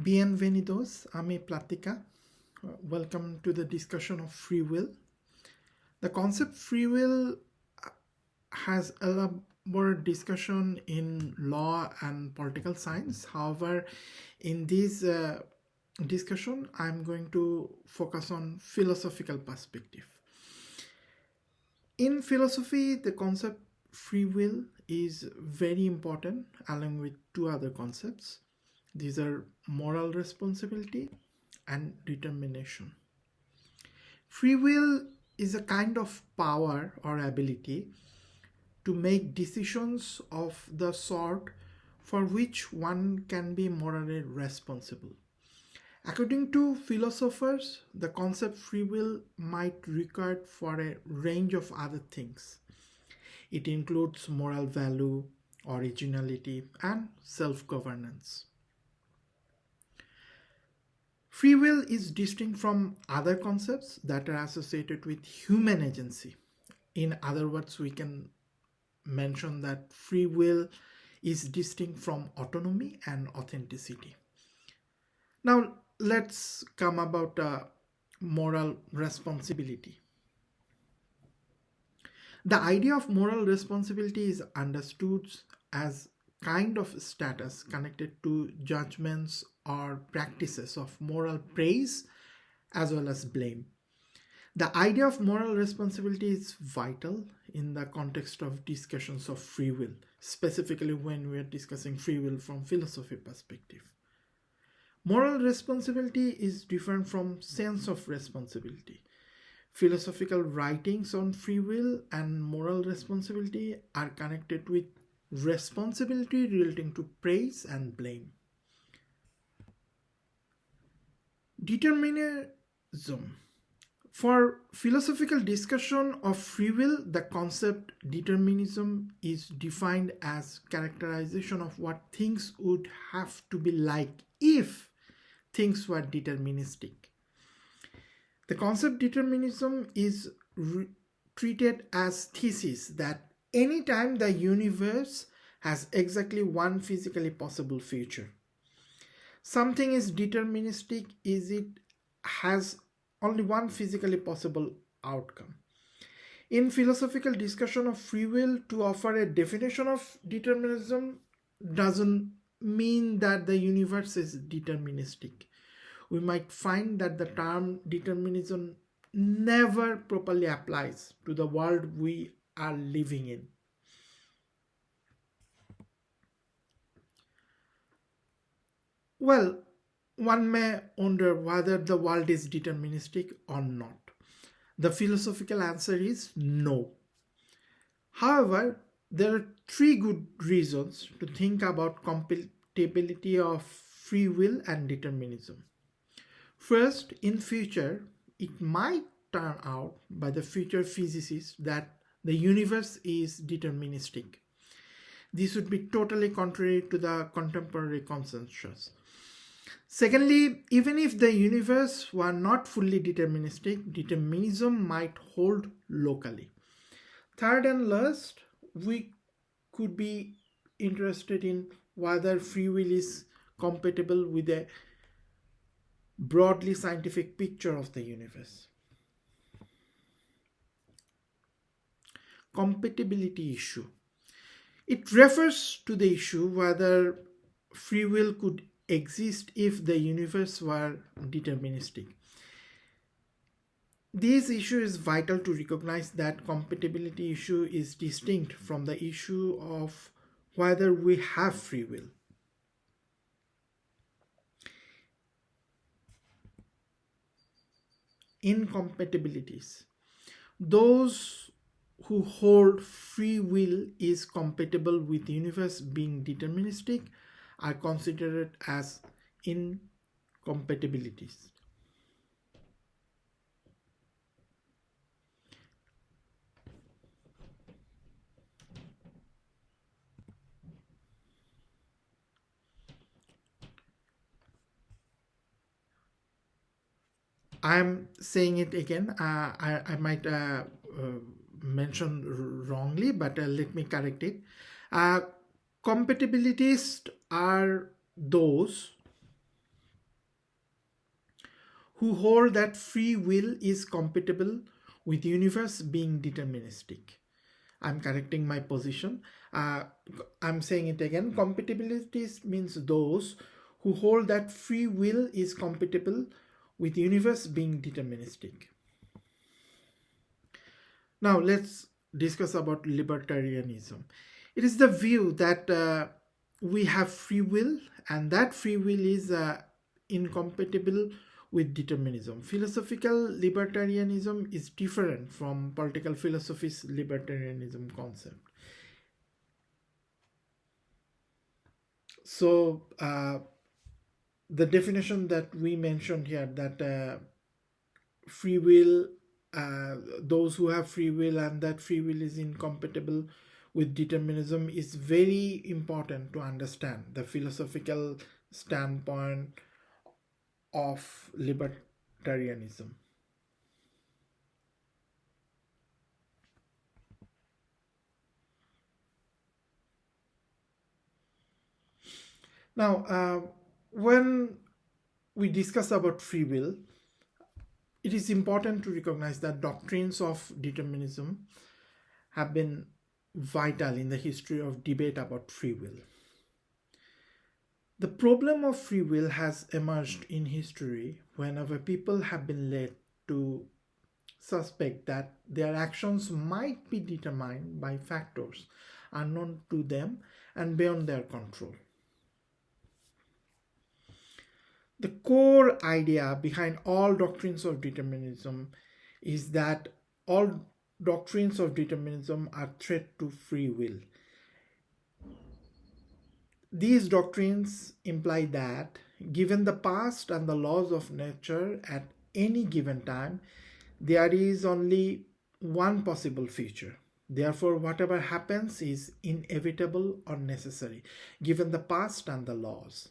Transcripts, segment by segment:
Bienvenidos a mi plática. Welcome to the discussion of free will. The concept free will has elaborate discussion in law and political science. However, in this discussion, I'm going to focus on philosophical perspective. In philosophy, the concept free will is very important along with two other concepts. These are moral responsibility and determination. Free will is a kind of power or ability to make decisions of the sort for which one can be morally responsible. According to philosophers, the concept free will might require for a range of other things. It includes moral value, originality, and self-governance. Free will is distinct from other concepts that are associated with human agency. In other words, we can mention that free will is distinct from autonomy and authenticity. Now, let's come about moral responsibility. The idea of moral responsibility is understood as kind of status connected to judgments or practices of moral praise as well as blame. The idea of moral responsibility is vital in the context of discussions of free will, specifically when we are discussing free will from philosophy perspective. Moral responsibility is different from sense of responsibility. Philosophical writings on free will and moral responsibility are connected with responsibility relating to praise and blame. Determinism. For philosophical discussion of free will, the concept determinism is defined as characterization of what things would have to be like if things were deterministic. The concept determinism is treated as thesis that anytime the universe has exactly one physically possible future. Something is deterministic is it has only one physically possible outcome. In philosophical discussion of free will, to offer a definition of determinism doesn't mean that the universe is deterministic. We might find that the term determinism never properly applies to the world we are living in. Well, one may wonder whether the world is deterministic or not. The philosophical answer is no. However, there are three good reasons to think about compatibility of free will and determinism. First, in future, it might turn out by the future physicists that the universe is deterministic. This would be totally contrary to the contemporary consensus. Secondly, even if the universe were not fully deterministic, determinism might hold locally. Third and last, we could be interested in whether free will is compatible with a broadly scientific picture of the universe. Compatibility issue. It refers to the issue whether free will could exist if the universe were deterministic. This issue is vital to recognize that compatibility issue is distinct from the issue of whether we have free will. Incompatibilities. Those who hold free will is compatible with the universe being deterministic are considered as incompatibilities. I'm saying it again. I might mention wrongly, but let me correct it. Compatibilities are those who hold that free will is compatible with universe being deterministic. I'm correcting my position. Uh, I'm saying it again. Compatibility means those who hold that free will is compatible with universe being deterministic. Now let's discuss about libertarianism. It is the view that we have free will and that free will is incompatible with determinism. Philosophical libertarianism is different from political philosophy's libertarianism concept. So the definition that we mentioned here, that free will, those who have free will and that free will is incompatible with determinism, is very important to understand the philosophical standpoint of libertarianism. Now, when we discuss about free will, it is important to recognize that doctrines of determinism have been vital in the history of debate about free will. The problem of free will has emerged in history whenever people have been led to suspect that their actions might be determined by factors unknown to them and beyond their control. The core idea behind all doctrines of determinism is that all doctrines of determinism are threat to free will. These doctrines imply that, given the past and the laws of nature at any given time, there is only one possible future. Therefore, whatever happens is inevitable or necessary, given the past and the laws.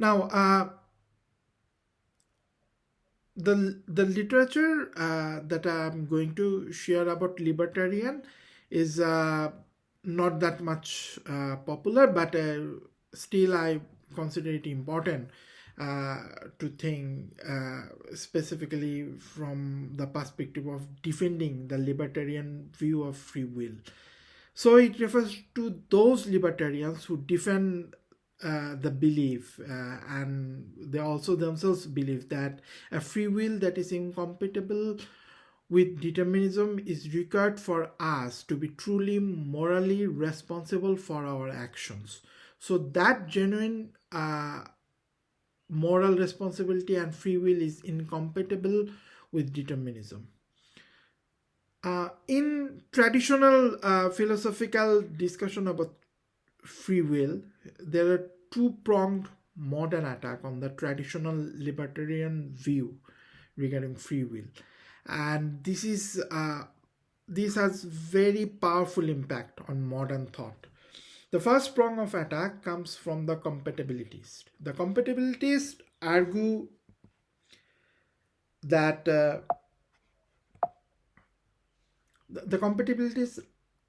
Now, the literature that I'm going to share about libertarian is not that much popular, but still I consider it important to think specifically from the perspective of defending the libertarian view of free will. So it refers to those libertarians who defend the belief, and they also themselves believe that a free will that is incompatible with determinism is required for us to be truly morally responsible for our actions. So that genuine moral responsibility and free will is incompatible with determinism. In traditional philosophical discussion about free will, there are two-pronged modern attack on the traditional libertarian view regarding free will, and this has very powerful impact on modern thought. The first prong of attack comes from the compatibilists. The compatibilists argue that the compatibilists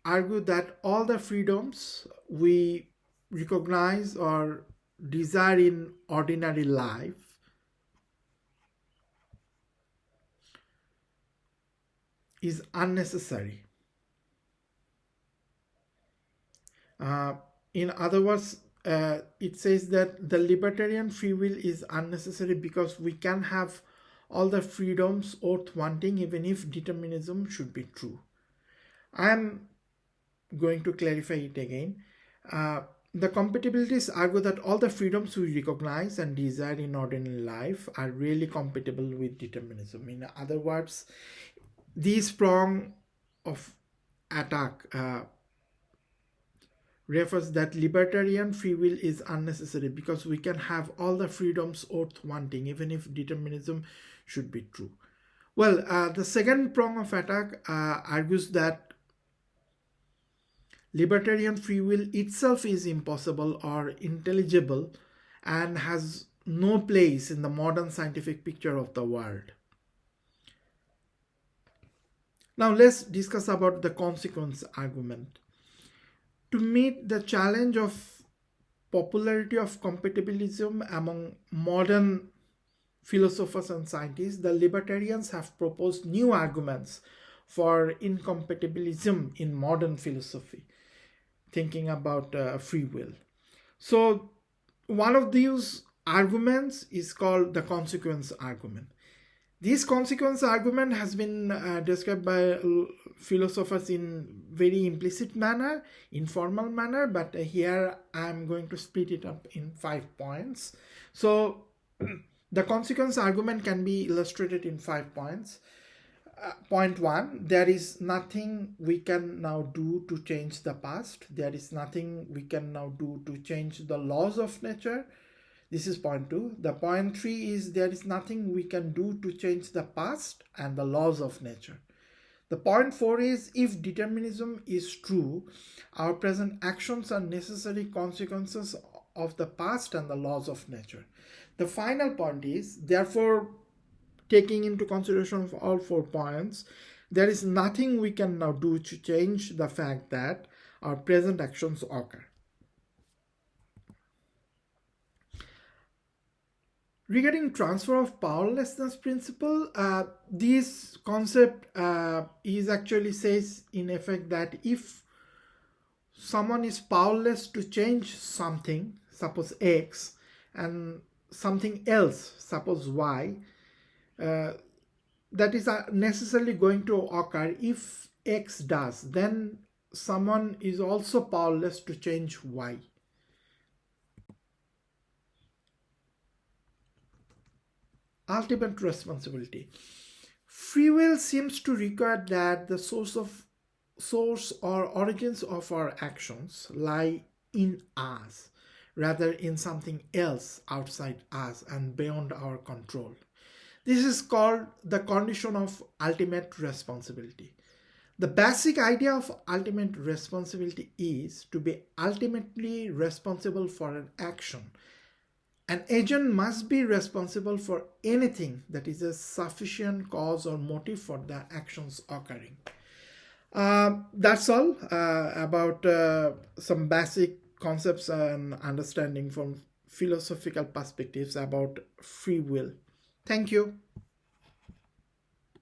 argue that all the freedoms we recognize or desire in ordinary life is unnecessary. In other words, it says that the libertarian free will is unnecessary because we can have all the freedoms worth wanting, even if determinism should be true. I am going to clarify it again. The compatibilities argue that all the freedoms we recognize and desire in ordinary life are really compatible with determinism. In other words, this prong of attack refers that libertarian free will is unnecessary because we can have all the freedoms worth wanting, even if determinism should be true. Well, the second prong of attack argues that libertarian free will itself is impossible or intelligible and has no place in the modern scientific picture of the world. Now let's discuss about the consequence argument. To meet the challenge of popularity of compatibilism among modern philosophers and scientists, the libertarians have proposed new arguments for incompatibilism in modern philosophy, thinking about free will. So one of these arguments is called the consequence argument. This consequence argument has been described by philosophers in very implicit manner, informal manner, but here I'm going to split it up in 5 points. So the consequence argument can be illustrated in 5 points. Point 1, there is nothing we can now do to change the past. There is nothing we can now do to change the laws of nature. This is point 2. The point 3 is there is nothing we can do to change the past and the laws of nature. The point 4 is if determinism is true, our present actions are necessary consequences of the past and the laws of nature. The final point is, therefore, taking into consideration of all 4 points, there is nothing we can now do to change the fact that our present actions occur. Regarding transfer of powerlessness principle, this concept is actually says in effect that if someone is powerless to change something, suppose X, and something else, suppose Y, that is necessarily going to occur if X does, then someone is also powerless to change Y. Ultimate responsibility. Free will seems to require that the source or origins of our actions lie in us, rather in something else outside us and beyond our control. This is called the condition of ultimate responsibility. The basic idea of ultimate responsibility is to be ultimately responsible for an action. An agent must be responsible for anything that is a sufficient cause or motive for the actions occurring. That's all about some basic concepts and understanding from philosophical perspectives about free will. Thank you.